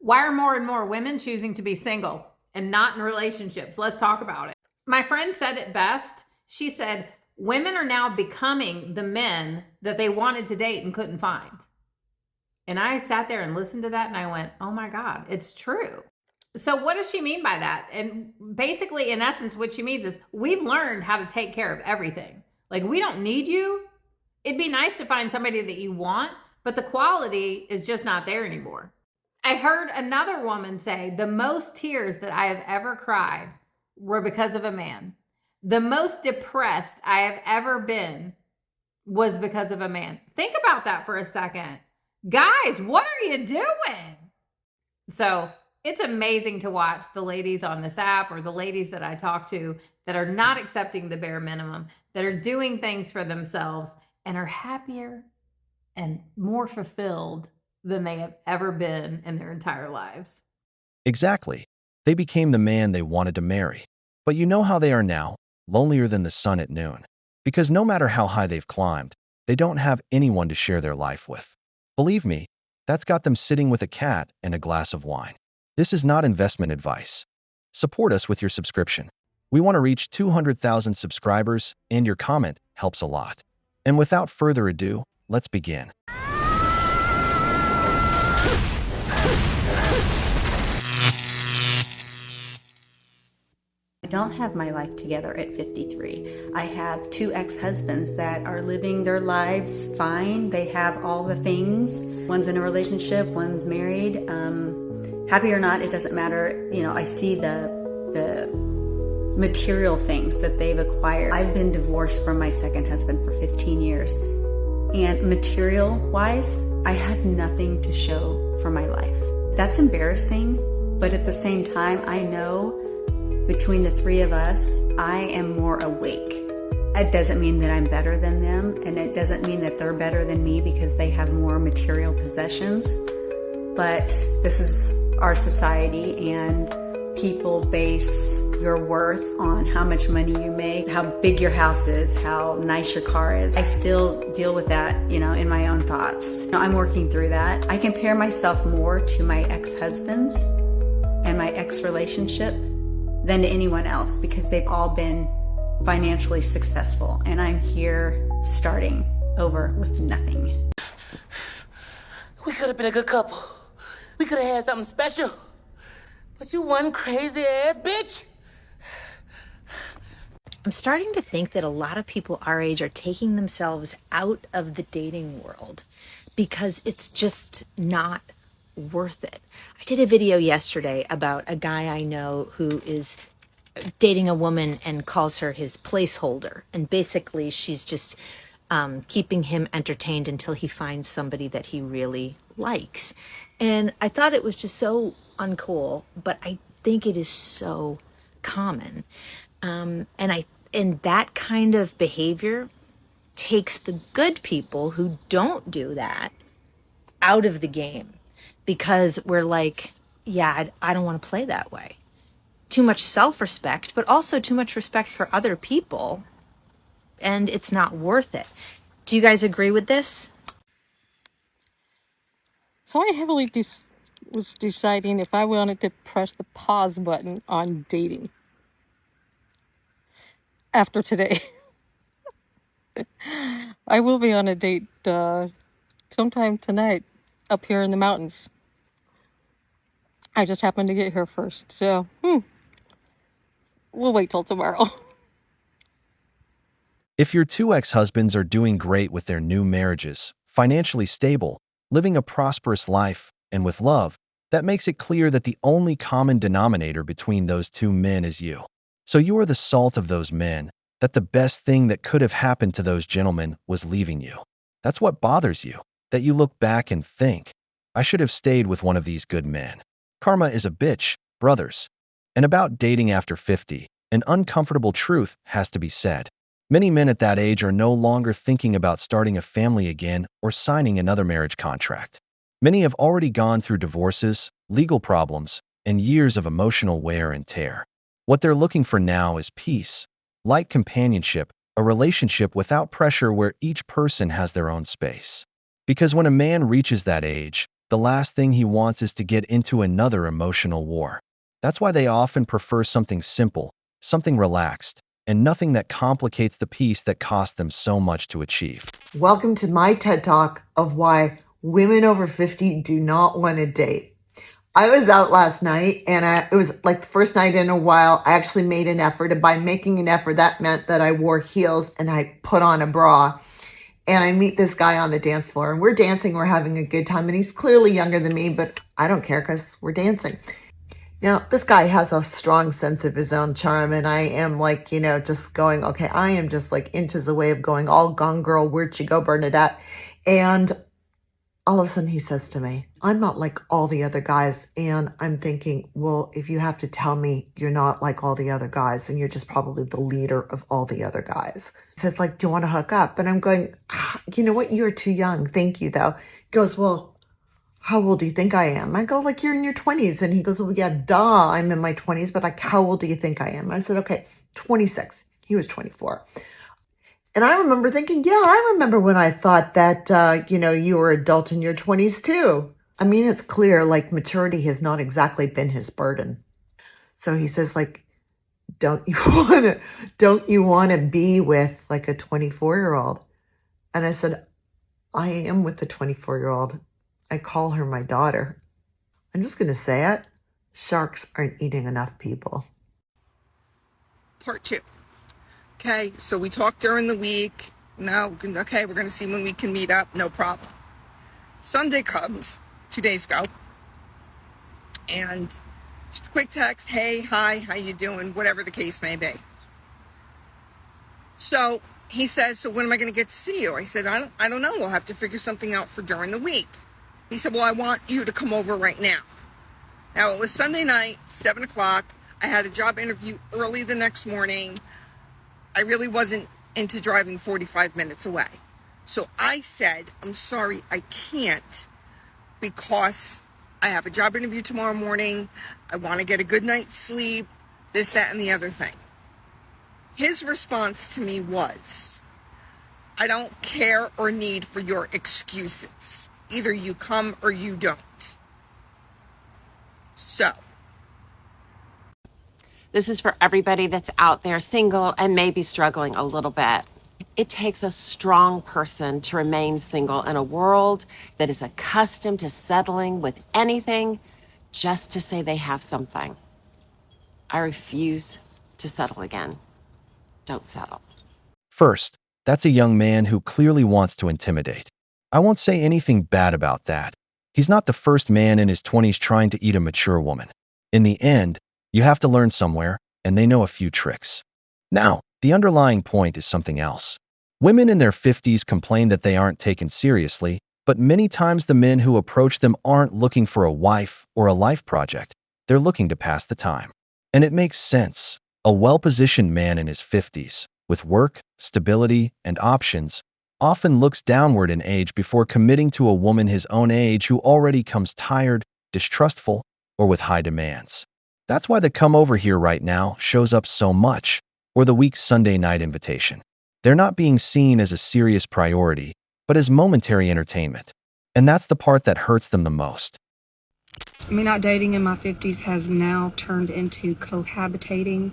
Why are more and more women choosing to be single and not in relationships? Let's talk about it. My friend said it best. She said, women are now becoming the men that they wanted to date and couldn't find. And I sat there and listened to that and I went, oh my God, it's true. So what does she mean by that? And basically, in essence, what she means is we've learned how to take care of everything. Like, we don't need you. It'd be nice to find somebody that you want, but the quality is just not there anymore. I heard another woman say, the most tears that I have ever cried were because of a man. The most depressed I have ever been was because of a man. Think about that for a second. Guys, what are you doing? So it's amazing to watch the ladies on this app or the ladies that I talk to that are not accepting the bare minimum, that are doing things for themselves and are happier and more fulfilled than they have ever been in their entire lives. Exactly. They became the man they wanted to marry. But you know how they are now, lonelier than the sun at noon. Because no matter how high they've climbed, they don't have anyone to share their life with. Believe me, that's got them sitting with a cat and a glass of wine. This is not investment advice. Support us with your subscription. We want to reach 200,000 subscribers, and your comment helps a lot. And without further ado, let's begin. I don't have my life together at 53. I have two ex-husbands that are living their lives fine. They have all the things. One's in a relationship, one's married. Happy or not, it doesn't matter. You know, I see the material things that they've acquired. I've been divorced from my second husband for 15 years. And material-wise, I have nothing to show for my life. That's embarrassing, but at the same time, I know between the three of us, I am more awake. It doesn't mean that I'm better than them, and it doesn't mean that they're better than me because they have more material possessions. But this is our society, and people base your worth on how much money you make, how big your house is, how nice your car is. I still deal with that, in my own thoughts. I'm working through that. I compare myself more to my ex-husbands and my ex-relationship than to anyone else because they've all been financially successful, and I'm here starting over with nothing. We could have been a good couple. We could have had something special. But you one crazy ass bitch. I'm starting to think that a lot of people our age are taking themselves out of the dating world because it's just not worth it. I did a video yesterday about a guy I know who is dating a woman and calls her his placeholder. And basically she's just keeping him entertained until he finds somebody that he really likes. And I thought it was just so uncool, but I think it is so common. And that kind of behavior takes the good people who don't do that out of the game. Because we're like, yeah, I don't want to play that way. Too much self-respect, but also too much respect for other people. And it's not worth it. Do you guys agree with this? So I heavily was deciding if I wanted to press the pause button on dating after today. I will be on a date sometime tonight up here in the mountains. I just happened to get here first, so we'll wait till tomorrow. If your two ex-husbands are doing great with their new marriages, financially stable, living a prosperous life, and with love, that makes it clear that the only common denominator between those two men is you. So you are the salt of those men, that the best thing that could have happened to those gentlemen was leaving you. That's what bothers you, that you look back and think, I should have stayed with one of these good men. Karma is a bitch, brothers. And about dating after 50, an uncomfortable truth has to be said. Many men at that age are no longer thinking about starting a family again or signing another marriage contract. Many have already gone through divorces, legal problems, and years of emotional wear and tear. What they're looking for now is peace, light companionship, a relationship without pressure where each person has their own space. Because when a man reaches that age, the last thing he wants is to get into another emotional war. That's why they often prefer something simple, something relaxed, and nothing that complicates the peace that cost them so much to achieve. Welcome to my TED Talk of why women over 50 do not want to date. I was out last night and it was like the first night in a while I actually made an effort. And by making an effort, that meant that I wore heels and I put on a bra. And I meet this guy on the dance floor and we're dancing, we're having a good time. And he's clearly younger than me, but I don't care because we're dancing. Now, this guy has a strong sense of his own charm, and I am like, just going, okay, I am just like inches away of going all gone girl, where'd you go, Bernadette? And all of a sudden he says to me, I'm not like all the other guys. And I'm thinking, well, if you have to tell me you're not like all the other guys, and you're just probably the leader of all the other guys. He says, like, do you want to hook up? And I'm going, you know what? You're too young. Thank you, though. He goes, well, how old do you think I am? I go, like, you're in your 20s. And he goes, well, yeah, duh, I'm in my 20s, but like, how old do you think I am? I said, okay, 26. He was 24. And I remember thinking, yeah, I remember when I thought that, you were adult in your 20s too. I mean, it's clear, like, maturity has not exactly been his burden. So he says, like, don't you want to be with like a 24-year-old? And I said, I am with the 24-year-old. I call her my daughter. I'm just going to say it. Sharks aren't eating enough people. Part 2. Okay, so we talked during the week. No, okay, we're going to see when we can meet up. No problem. Sunday comes, 2 days ago. And just a quick text. Hey, hi, how you doing? Whatever the case may be. So he says, so when am I going to get to see you? I said, I don't know. We'll have to figure something out for during the week. He said, well, I want you to come over right now. Now, it was Sunday night, 7 o'clock. I had a job interview early the next morning. I really wasn't into driving 45 minutes away. So I said, I'm sorry, I can't because I have a job interview tomorrow morning. I want to get a good night's sleep, this, that, and the other thing. His response to me was, I don't care or need for your excuses. Either you come or you don't. So. This is for everybody that's out there single and maybe struggling a little bit. It takes a strong person to remain single in a world that is accustomed to settling with anything just to say they have something. I refuse to settle again. Don't settle. First, that's a young man who clearly wants to intimidate. I won't say anything bad about that. He's not the first man in his 20s trying to eat a mature woman. In the end, you have to learn somewhere, and they know a few tricks. Now, the underlying point is something else. Women in their 50s complain that they aren't taken seriously, but many times the men who approach them aren't looking for a wife or a life project. They're looking to pass the time. And it makes sense. A well-positioned man in his 50s, with work, stability, and options, often looks downward in age before committing to a woman his own age who already comes tired, distrustful, or with high demands. That's why the come over here right now shows up so much, or the week's Sunday night invitation. They're not being seen as a serious priority, but as momentary entertainment. And that's the part that hurts them the most. Me not dating in my 50s has now turned into cohabitating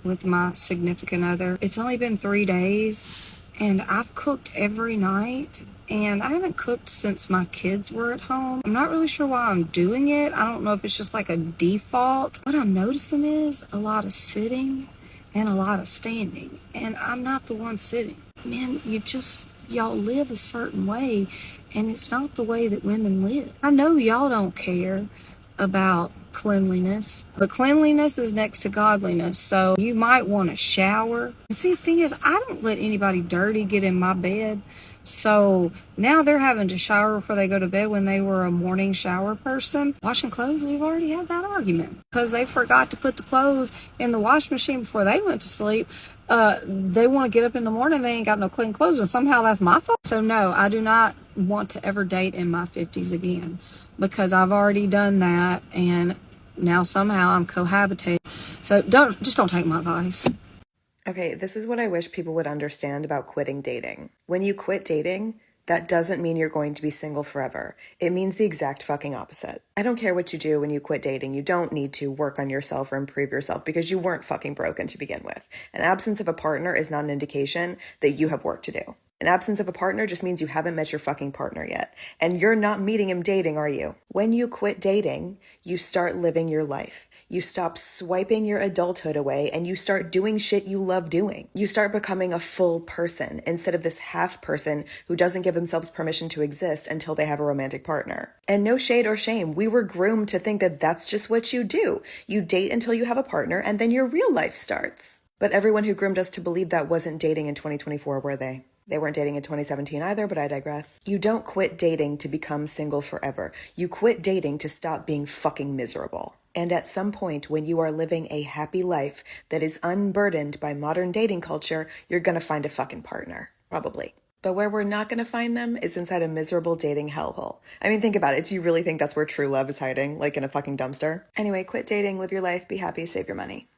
with my significant other. It's only been 3 days, and I've cooked every night, and I haven't cooked since my kids were at home. I'm not really sure why I'm doing it. I don't know if it's just like a default. What I'm noticing is a lot of sitting and a lot of standing, and I'm not the one sitting. Man, y'all live a certain way, and it's not the way that women live. I know y'all don't care about cleanliness, but cleanliness is next to godliness, so you might want to shower. And see, the thing is, I don't let anybody dirty get in my bed, so now they're having to shower before they go to bed when they were a morning shower person. Washing clothes, we've already had that argument because they forgot to put the clothes in the washing machine before they went to sleep. They want to get up in the morning, they ain't got no clean clothes, and somehow that's my fault. So no, I do not want to ever date in my 50s again, because I've already done that, and now somehow I'm cohabitating. So don't take my advice. Okay, this is what I wish people would understand about quitting dating. When you quit dating, That doesn't mean you're going to be single forever. It means the exact fucking opposite. I don't care what you do when you quit dating. You don't need to work on yourself or improve yourself because you weren't fucking broken to begin with. An absence of a partner is not an indication that you have work to do. An absence of a partner just means you haven't met your fucking partner yet. And you're not meeting him dating, are you? When you quit dating, you start living your life. You stop swiping your adulthood away and you start doing shit you love doing. You start becoming a full person instead of this half person who doesn't give themselves permission to exist until they have a romantic partner. And no shade or shame, we were groomed to think that that's just what you do. You date until you have a partner and then your real life starts. But everyone who groomed us to believe that wasn't dating in 2024, were they? They weren't dating in 2017 either, but I digress. You don't quit dating to become single forever. You quit dating to stop being fucking miserable. And at some point, when you are living a happy life that is unburdened by modern dating culture, you're gonna find a fucking partner. Probably. But where we're not gonna find them is inside a miserable dating hellhole. I mean, think about it. Do you really think that's where true love is hiding? Like in a fucking dumpster? Anyway, quit dating, live your life, be happy, save your money.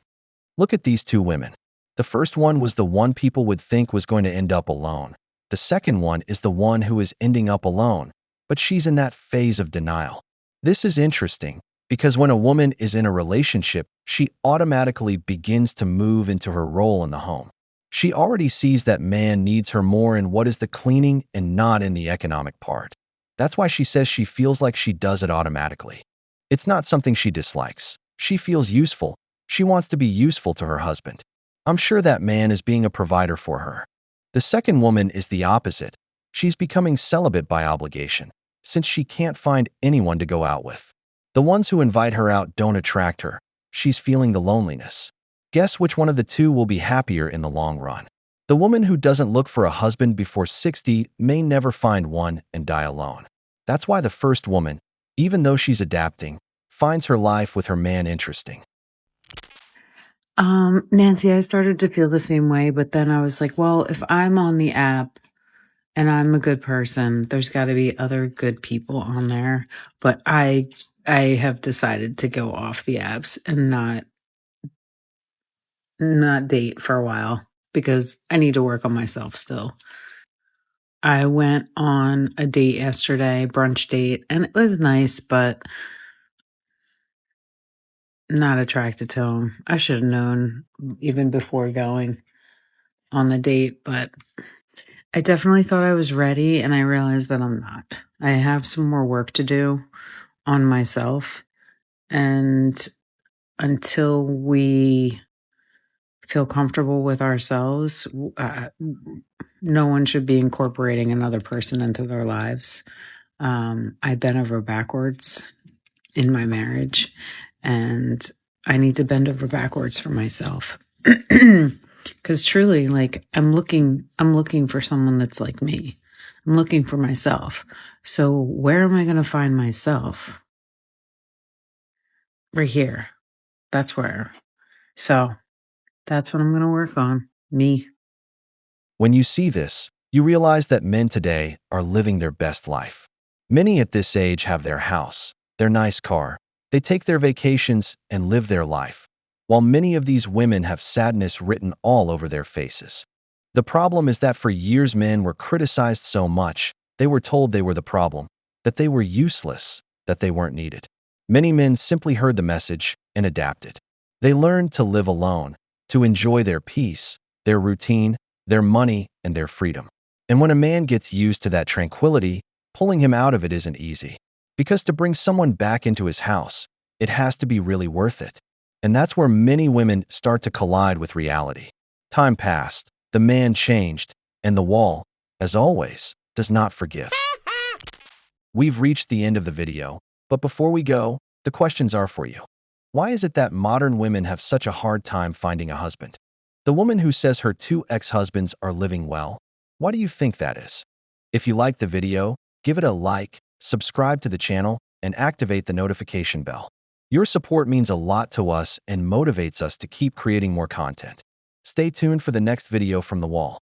Look at these two women. The first one was the one people would think was going to end up alone. The second one is the one who is ending up alone, but she's in that phase of denial. This is interesting because when a woman is in a relationship, she automatically begins to move into her role in the home. She already sees that man needs her more in what is the cleaning and not in the economic part. That's why she says she feels like she does it automatically. It's not something she dislikes. She feels useful. She wants to be useful to her husband. I'm sure that man is being a provider for her. The second woman is the opposite. She's becoming celibate by obligation, since she can't find anyone to go out with. The ones who invite her out don't attract her. She's feeling the loneliness. Guess which one of the two will be happier in the long run? The woman who doesn't look for a husband before 60 may never find one and die alone. That's why the first woman, even though she's adapting, finds her life with her man interesting. Nancy, I started to feel the same way, but then I was like, well, if I'm on the app and I'm a good person, there's got to be other good people on there. But I have decided to go off the apps and not date for a while because I need to work on myself still. I went on a date yesterday, brunch date, and it was nice, but not attracted to him. I should have known even before going on the date, but I definitely thought I was ready and I realized that I'm not. I have some more work to do on myself, and until we feel comfortable with ourselves, no one should be incorporating another person into their lives. I bent over backwards in my marriage, and I need to bend over backwards for myself. Because truly, like, I'm looking for someone that's like me. I'm looking for myself. So where am I going to find myself? Right here. That's where. So that's what I'm going to work on. Me. When you see this, you realize that men today are living their best life. Many at this age have their house, their nice car. They take their vacations and live their life, while many of these women have sadness written all over their faces. The problem is that for years men were criticized so much, they were told they were the problem, that they were useless, that they weren't needed. Many men simply heard the message and adapted. They learned to live alone, to enjoy their peace, their routine, their money, and their freedom. And when a man gets used to that tranquility, pulling him out of it isn't easy. Because to bring someone back into his house, it has to be really worth it. And that's where many women start to collide with reality. Time passed, the man changed, and the wall, as always, does not forgive. We've reached the end of the video, but before we go, the questions are for you. Why is it that modern women have such a hard time finding a husband? The woman who says her 2 ex-husbands are living well, why do you think that is? If you liked the video, give it a like, subscribe to the channel, and activate the notification bell. Your support means a lot to us and motivates us to keep creating more content. Stay tuned for the next video from the wall.